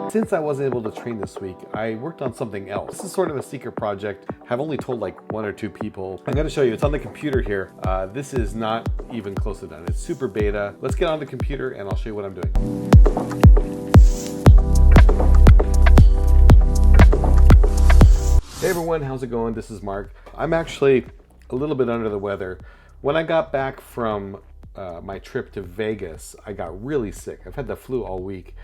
Since I wasn't able to train this week, I worked on something else. This is sort of a secret project. I've only told like 1 or 2 people. I'm gonna show you, it's on the computer here. This is not even close to done. It's super beta. Let's get on the computer and I'll show you what I'm doing. Hey everyone, how's it going? This is Mark. I'm actually a little bit under the weather. When I got back from my trip to Vegas, I got really sick. I've had the flu all week.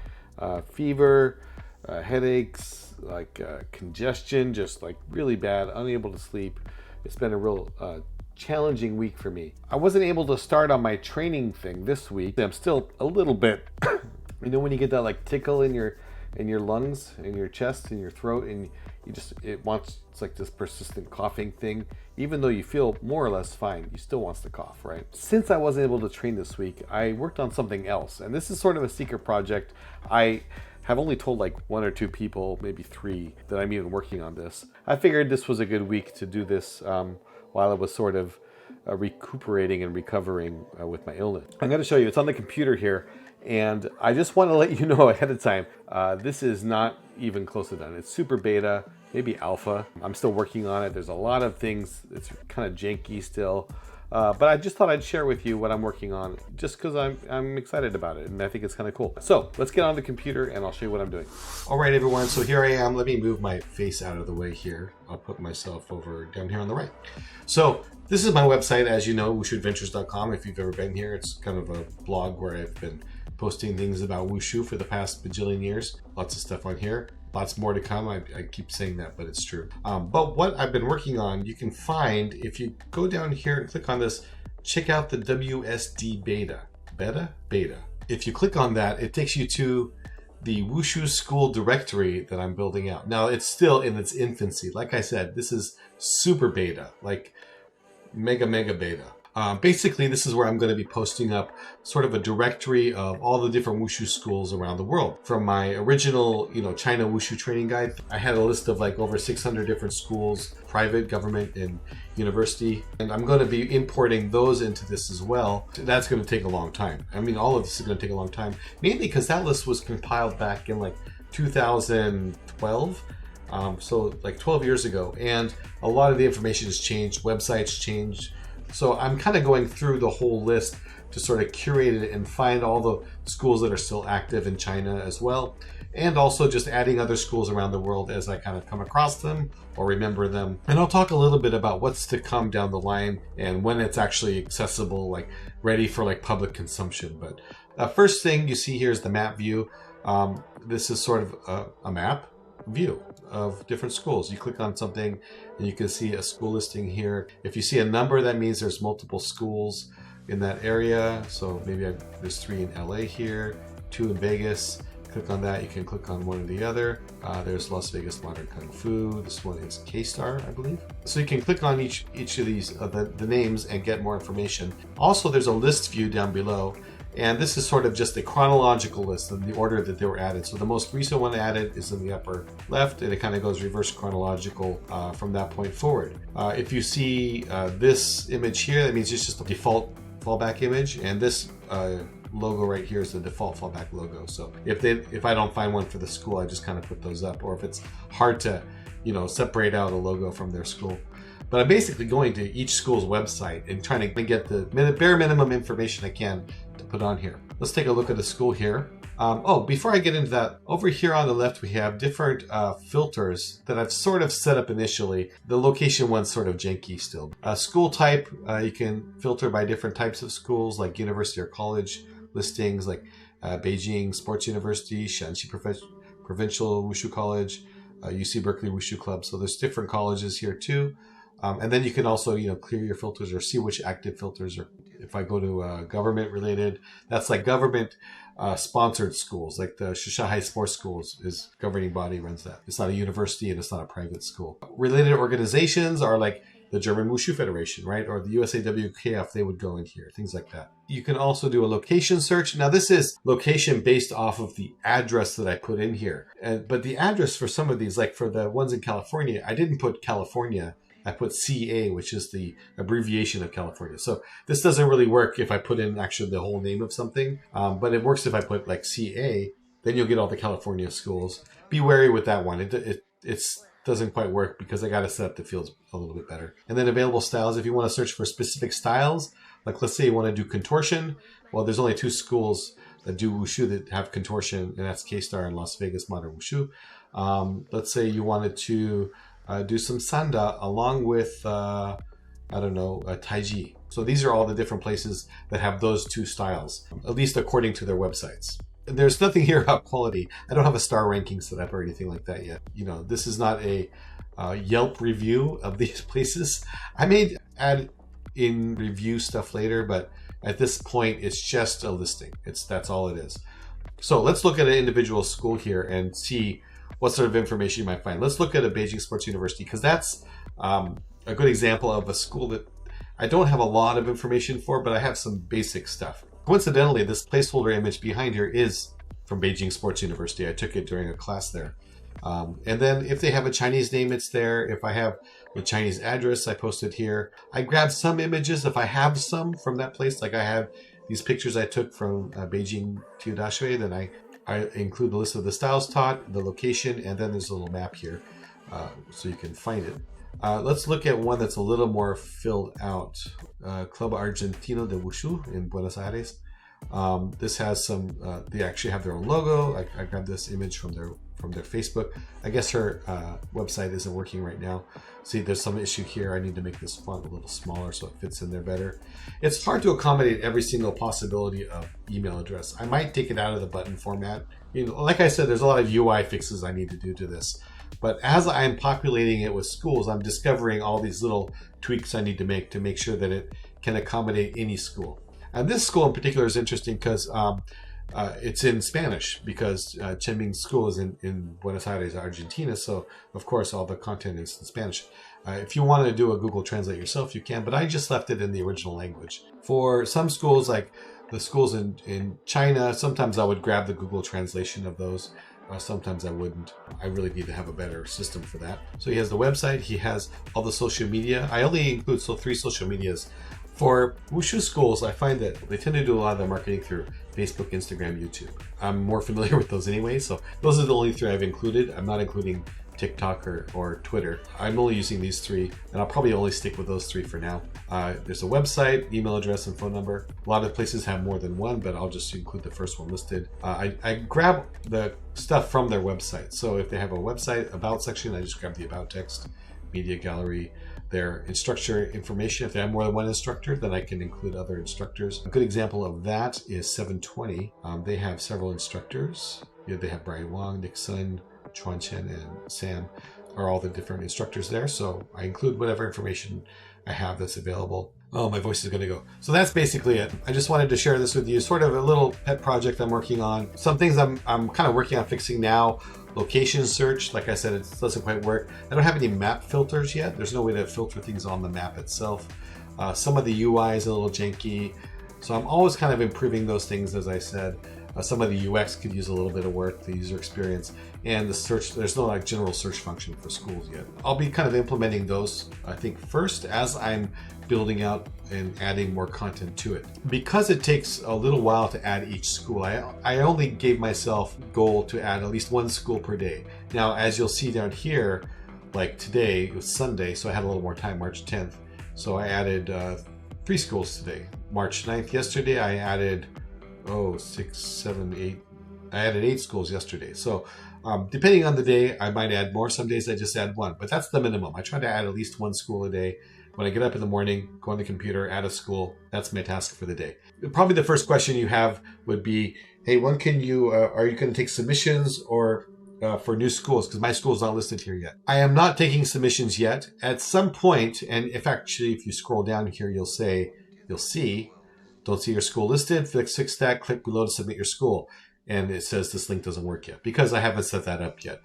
Fever, headaches, like congestion, just like really bad, unable to sleep. It's been a real challenging week for me. I wasn't able to start on my training thing this week. I'm still a little bit, you know, when you get that like tickle in your lungs, in your chest, in your throat, and it's like this persistent coughing thing. Even though you feel more or less fine, you still wants to cough, right? Since I wasn't able to train this week, I worked on something else, and this is sort of a secret project. I have only told like 1 or 2 people, maybe 3, that I'm even working on this. I figured this was a good week to do this while I was sort of recuperating and recovering with my illness. I'm going to show you, it's on the computer here, and I just want to let you know ahead of time, this is not even close to done. It's super beta, maybe alpha. I'm still working on it. There's a lot of things. It's kind of janky still. But I just thought I'd share with you what I'm working on just because I'm excited about it and I think it's kind of cool. So let's get on the computer and I'll show you what I'm doing. All right, everyone. So here I am. Let me move my face out of the way here. I'll put myself over down here on the right. So this is my website, as you know, wushuadventures.com. If you've ever been here, it's kind of a blog where I've been posting things about Wushu for the past bajillion years. Lots of stuff on here. Lots more to come. I keep saying that, but it's true. But what I've been working on, you can find, if you go down here and click on this, check out the WSD beta. Beta. If you click on that, it takes you to the Wushu school directory that I'm building out. Now, it's still in its infancy. Like I said, this is super beta, like mega beta. Basically, this is where I'm going to be posting up sort of a directory of all the different Wushu schools around the world. From my original, China Wushu training guide, I had a list of like over 600 different schools, private, government, and university. And I'm going to be importing those into this as well. That's going to take a long time. I mean, all of this is going to take a long time, mainly because that list was compiled back in like 2012. So like 12 years ago. And a lot of the information has changed, websites changed. So I'm kind of going through the whole list to sort of curate it and find all the schools that are still active in China as well. And also just adding other schools around the world as I kind of come across them or remember them. And I'll talk a little bit about what's to come down the line and when it's actually accessible, like ready for like public consumption. But first thing you see here is the map view. This is sort of a map view of different schools. You click on something and you can see a school listing here. If you see a number, that means there's multiple schools in that area. So maybe there's 3 in LA here, 2 in Vegas. Click on that. You can click on one or the other. There's Las Vegas Modern Kung Fu. This one is K-Star, I believe. So you can click on each of these, the names, and get more information. Also, there's a list view down below. And this is sort of just a chronological list in the order that they were added. So the most recent one added is in the upper left, and it kind of goes reverse chronological from that point forward. If you see this image here, that means it's just a default fallback image, and this logo right here is the default fallback logo. So if I don't find one for the school, I just kind of put those up, or if it's hard to separate out a logo from their school. But I'm basically going to each school's website and trying to get the bare minimum information I can to put on here. Let's take a look at the school here. Before I get into that, over here on the left we have different filters that I've sort of set up initially. The location one's sort of janky still. School type, you can filter by different types of schools like university or college listings, like Beijing Sports University, Shanxi Provincial Wushu College, UC Berkeley Wushu Club. So there's different colleges here too. And then you can also, clear your filters or see which active filters are. If I go to government related, that's like government sponsored schools, like the Shushahai Sports Schools is governing body runs that. It's not a university and it's not a private school. Related organizations are like the German Wushu Federation, right? Or the USAWKF, they would go in here, things like that. You can also do a location search. Now this is location based off of the address that I put in here. But the address for some of these, like for the ones in California, I didn't put California. I put CA, which is the abbreviation of California. So this doesn't really work if I put in actually the whole name of something, but it works if I put like CA, then you'll get all the California schools. Be wary with that one. It doesn't quite work because I got to set up the fields a little bit better. And then available styles, if you want to search for specific styles, like let's say you want to do contortion. Well, there's only 2 schools that do Wushu that have contortion, and that's K-Star and Las Vegas Modern Wushu. Let's say you wanted to do some Sanda along with, Taiji. So these are all the different places that have those 2 styles, at least according to their websites. There's nothing here about quality. I don't have a star ranking set up or anything like that yet. This is not a Yelp review of these places. I may add in review stuff later, but at this point, it's just a listing. That's all it is. So let's look at an individual school here and see what sort of information you might find. Let's look at a Beijing Sports University, because that's a good example of a school that I don't have a lot of information for, but I have some basic stuff. Coincidentally, this placeholder image behind here is from Beijing Sports University. I took it during a class there. And then if they have a Chinese name, it's there. If I have a Chinese address, I post it here. I grab some images if I have some from that place. Like I have these pictures I took from Beijing Tiudashui. Then I include the list of the styles taught, the location, and then there's a little map here so you can find it. Let's look at one that's a little more filled out. Club Argentino de Wushu in Buenos Aires. This has some, they actually have their own logo. I grabbed this image from their Facebook. I guess her website isn't working right now. See, there's some issue here. I need to make this font a little smaller so it fits in there better. It's hard to accommodate every single possibility of email address. I might take it out of the button format. Like I said, there's a lot of UI fixes I need to do to this. But as I'm populating it with schools, I'm discovering all these little tweaks I need to make sure that it can accommodate any school. And this school in particular is interesting because it's in Spanish, because Chenming's school is in Buenos Aires, Argentina. So, of course, all the content is in Spanish. If you want to do a Google Translate yourself, you can, but I just left it in the original language. For some schools, like the schools in China, sometimes I would grab the Google translation of those. Sometimes I wouldn't. I really need to have a better system for that. So he has the website. He has all the social media. I only include 3 social medias. For Wushu schools, I find that they tend to do a lot of their marketing through Facebook, Instagram, YouTube. I'm more familiar with those anyway, so those are the only 3 I've included. I'm not including TikTok or Twitter. I'm only using these 3, and I'll probably only stick with those 3 for now. There's a website, email address, and phone number. A lot of places have more than one, but I'll just include the first one listed. I grab the stuff from their website. So if they have a website about section, I just grab the about text, media gallery, their instructor information. If they have more than one instructor, then I can include other instructors. A good example of that is 720. They have several instructors. They have Brian Wong, Nick Sun, Chuan Chen, and Sam are all the different instructors there. So I include whatever information I have that's available. Oh, my voice is going to go. So that's basically it. I just wanted to share this with you. Sort of a little pet project I'm working on. Some things I'm kind of working on fixing now. Location search, like I said, it doesn't quite work. I don't have any map filters yet. There's no way to filter things on the map itself. Some of the UI is a little janky. So I'm always kind of improving those things, as I said. Some of the UX could use a little bit of work, the user experience, and the search. There's no general search function for schools yet. I'll be kind of implementing those, I think, first as I'm building out and adding more content to it. Because it takes a little while to add each school, I only gave myself a goal to add at least 1 school per day. Now, as you'll see down here, like today, it was Sunday, so I had a little more time, March 10th. So I added 3 schools today. March 9th, yesterday, I added 6, 7, 8. I added 8 schools yesterday. So depending on the day, I might add more. Some days I just add 1, but that's the minimum. I try to add at least 1 school a day. When I get up in the morning, go on the computer, add a school. That's my task for the day. Probably the first question you have would be, hey, when can you, are you going to take submissions or for new schools? Because my school is not listed here yet. I am not taking submissions yet. At some point, and if you scroll down here, you'll see, don't see your school listed, fix that, click below to submit your school. And it says this link doesn't work yet because I haven't set that up yet.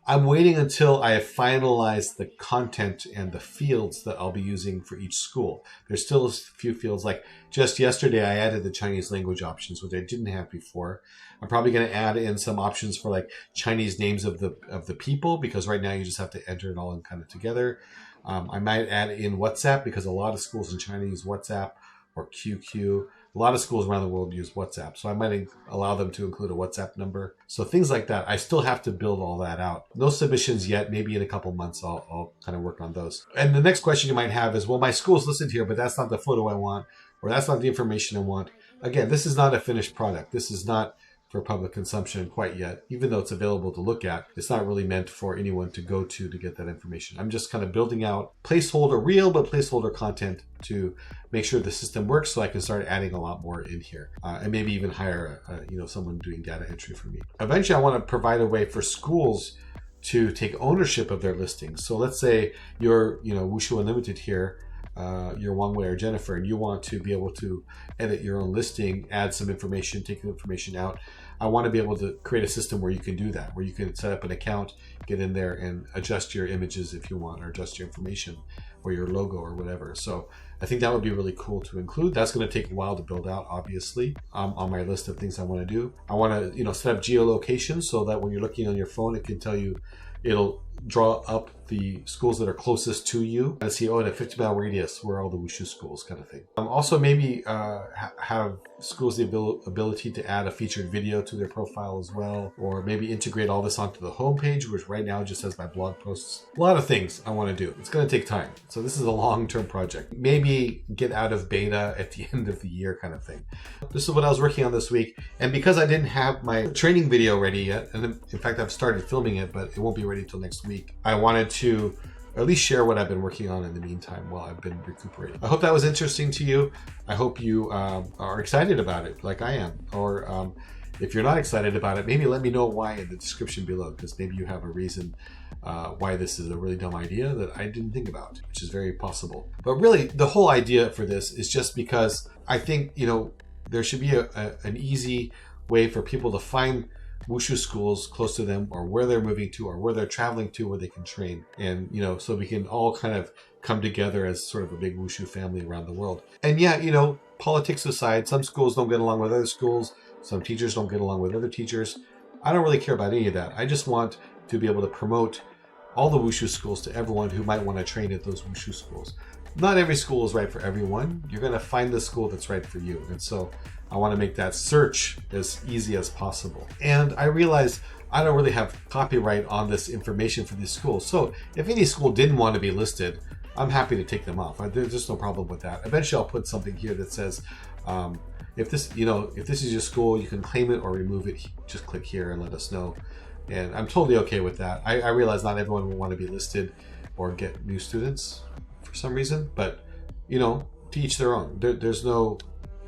I'm waiting until I have finalized the content and the fields that I'll be using for each school. There's still a few fields, like just yesterday I added the Chinese language options, which I didn't have before. I'm probably going to add in some options for like Chinese names of the people, because right now you just have to enter it all in kind of together. I might add in WhatsApp, because a lot of schools in China use WhatsApp or QQ. A lot of schools around the world use WhatsApp, so I might allow them to include a WhatsApp number. So things like that, I still have to build all that out. No submissions yet. Maybe in a couple months, I'll kind of work on those. And the next question you might have is, well, my school's listed here, but that's not the photo I want, or that's not the information I want. Again, this is not a finished product. This is not for public consumption quite yet. Even though it's available to look at, it's not really meant for anyone to go to get that information. I'm just kind of building out placeholder, real but placeholder content to make sure the system works, so I can start adding a lot more in here, and maybe even hire someone doing data entry for me. Eventually, I want to provide a way for schools to take ownership of their listings. So let's say you're Wushu Unlimited here, you're Wang Wei or Jennifer, and you want to be able to edit your own listing, add some information, take the information out. I want to be able to create a system where you can do that, where you can set up an account, get in there and adjust your images if you want, or adjust your information or your logo or whatever. So I think that would be really cool to include. That's going to take a while to build out, obviously, on my list of things I want to do. I want to set up geolocation so that when you're looking on your phone, it can tell you, it'll draw up the schools that are closest to you and see, in a 50-mile radius, where are all the Wushu schools, kind of thing. Also, maybe have schools the ability to add a featured video to their profile as well, or maybe integrate all this onto the homepage, which right now just has my blog posts. A lot of things I want to do. It's going to take time. So this is a long-term project. Maybe get out of beta at the end of the year, kind of thing. This is what I was working on this week. And because I didn't have my training video ready yet, and in fact, I've started filming it, but it won't be ready until next week, I wanted to at least share what I've been working on in the meantime while I've been recuperating. I hope that was interesting to you. I hope you are excited about it like I am. Or if you're not excited about it, maybe let me know why in the description below, because maybe you have a reason why this is a really dumb idea that I didn't think about, which is very possible. But really, the whole idea for this is just because I think, there should be an easy way for people to find Wushu schools close to them, or where they're moving to, or where they're traveling to, where they can train. And, so we can all kind of come together as sort of a big Wushu family around the world. And yeah, politics aside, some schools don't get along with other schools. Some teachers don't get along with other teachers. I don't really care about any of that. I just want to be able to promote all the Wushu schools to everyone who might want to train at those Wushu schools. Not every school is right for everyone. You're going to find the school that's right for you. And so I want to make that search as easy as possible. And I realize I don't really have copyright on this information for these schools. So if any school didn't want to be listed, I'm happy to take them off. There's just no problem with that. Eventually I'll put something here that says, if this is your school, you can claim it or remove it. Just click here and let us know. And I'm totally okay with that. I realize not everyone will want to be listed or get new students for some reason, but to each their own. There's no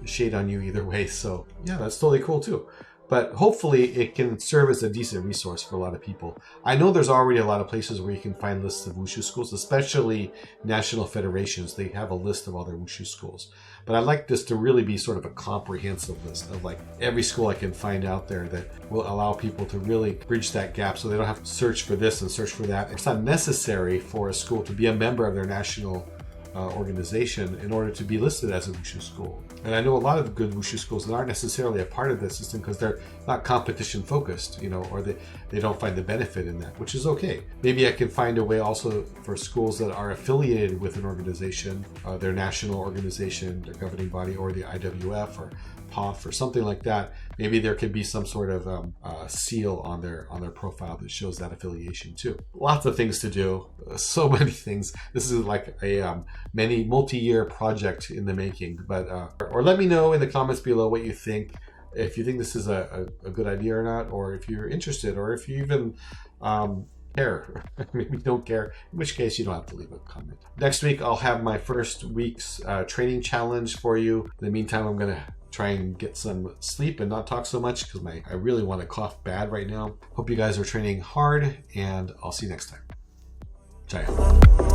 shade on you either way. So yeah, that's totally cool too. But hopefully it can serve as a decent resource for a lot of people. I know there's already a lot of places where you can find lists of Wushu schools, especially national federations. They have a list of all their Wushu schools. But I'd like this to really be sort of a comprehensive list of like every school I can find out there that will allow people to really bridge that gap, so they don't have to search for this and search for that. It's not necessary for a school to be a member of their national organization in order to be listed as a Wushu school. And I know a lot of good Wushu schools that aren't necessarily a part of the system because they're not competition focused, or they don't find the benefit in that, which is okay. Maybe I can find a way also for schools that are affiliated with an organization, their national organization, their governing body, or the IWF or POF or something like that. Maybe there could be some sort of seal on their profile that shows that affiliation too. Lots of things to do, so many things. This is like a many multi-year project in the making. But or let me know in the comments below what you think. If you think this is a good idea or not, or if you're interested, or if you even care. Maybe you don't care, in which case you don't have to leave a comment. Next week I'll have my first week's training challenge for you. In the meantime, I'm gonna try and get some sleep and not talk so much because I really want to cough bad right now. Hope you guys are training hard, and I'll see you next time. Ciao.